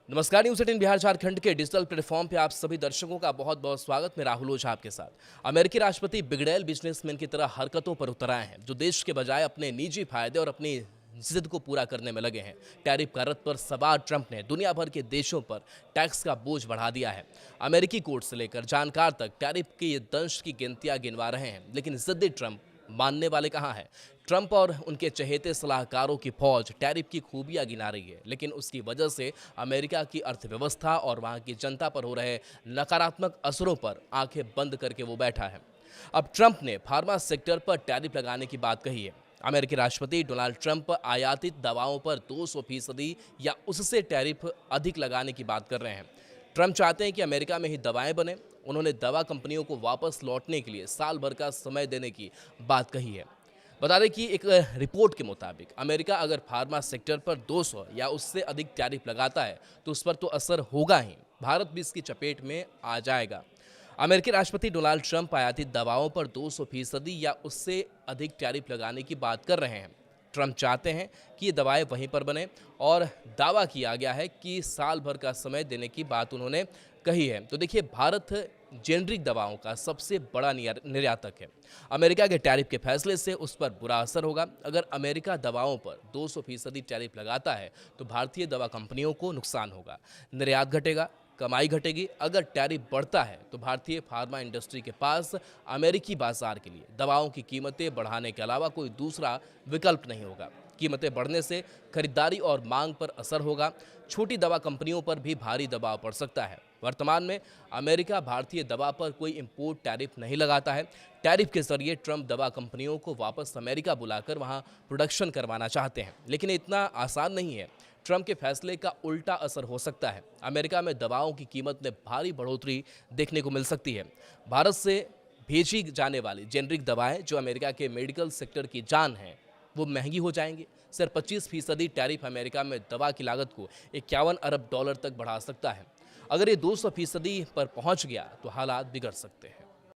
नमस्कार। न्यूज़ 18 बिहार झारखंड के digital platform पे आप सभी दर्शकों का बहुत बहुत स्वागत। मैं राहुल ओझा आपके साथ। अमेरिकी राष्ट्रपति बिगड़ैल बिजनेसमैन की तरह हरकतों पर उतर आए हैं, जो देश के बजाय अपने निजी फायदे और अपनी जिद को पूरा करने में लगे हैं। टैरिफ का रद्द पर सवार ट्रंप ने दुनिया भर के देशों पर टैक्स का बोझ बढ़ा दिया है। अमेरिकी कोर्ट से लेकर जानकार तक टैरिफ के ये दंश की गिनतियां गिनवा रहे हैं, लेकिन जिद्दी ट्रंप मानने वाले कहाँ हैं। ट्रंप और उनके चहेते सलाहकारों की फौज टैरिफ की खूबियां गिना रही है, लेकिन उसकी वजह से अमेरिका की अर्थव्यवस्था और वहां की जनता पर हो रहे नकारात्मक असरों पर आंखें बंद करके वो बैठा है। अब ट्रंप ने फार्मा सेक्टर पर टैरिफ लगाने की बात कही है। अमेरिकी राष्ट्रपति डोनाल्ड ट्रंप आयातित दवाओं पर 200% या उससे टैरिफ अधिक लगाने की बात कर रहे हैं। ट्रंप चाहते हैं कि अमेरिका में ही दवाएं बने। उन्होंने दवा कंपनियों को वापस लौटने के लिए साल भर का समय देने की बात कही है। बता दें कि एक रिपोर्ट के मुताबिक अमेरिका अगर फार्मा सेक्टर पर 200 या उससे अधिक टैरिफ लगाता है तो उस पर तो असर होगा ही, भारत भी इसकी चपेट में आ जाएगा। अमेरिकी राष्ट्रपति डोनाल्ड ट्रंप आयातित दवाओं पर 200% या उससे अधिक टैरिफ लगाने की बात कर रहे हैं। ट्रंप चाहते हैं कि ये दवाएं वहीं पर बने और दावा किया गया है कि साल भर का समय देने की बात उन्होंने कही है। तो देखिए, भारत जेनरिक दवाओं का सबसे बड़ा निर्यातक है। अमेरिका के टैरिफ के फैसले से उस पर बुरा असर होगा। अगर अमेरिका दवाओं पर 200% टैरिफ लगाता है तो भारतीय दवा कंपनियों को नुकसान होगा, निर्यात घटेगा, कमाई घटेगी। अगर टैरिफ बढ़ता है तो भारतीय फार्मा इंडस्ट्री के पास अमेरिकी बाजार के लिए दवाओं की कीमतें बढ़ाने के अलावा कोई दूसरा विकल्प नहीं होगा। कीमतें बढ़ने से खरीदारी और मांग पर असर होगा। छोटी दवा कंपनियों पर भी भारी दबाव पड़ सकता है। वर्तमान में अमेरिका भारतीय दवा पर कोई इंपोर्ट टैरिफ नहीं लगाता है। टैरिफ के जरिए ट्रंप दवा कंपनियों को वापस अमेरिका बुलाकर वहां प्रोडक्शन करवाना चाहते हैं, लेकिन इतना आसान नहीं है। ट्रंप के फैसले का उल्टा असर हो सकता है। अमेरिका में दवाओं की कीमत में भारी बढ़ोतरी देखने को मिल सकती है। भारत से भेजी जाने वाली जेनरिक दवाएं, जो अमेरिका के मेडिकल सेक्टर की जान हैं, वो महंगी हो जाएंगी। सिर्फ 25% टैरिफ अमेरिका में दवा की लागत को 51 अरब डॉलर तक बढ़ा सकता है। अगर ये 200% पर पहुंच गया तो हालात बिगड़ सकते हैं।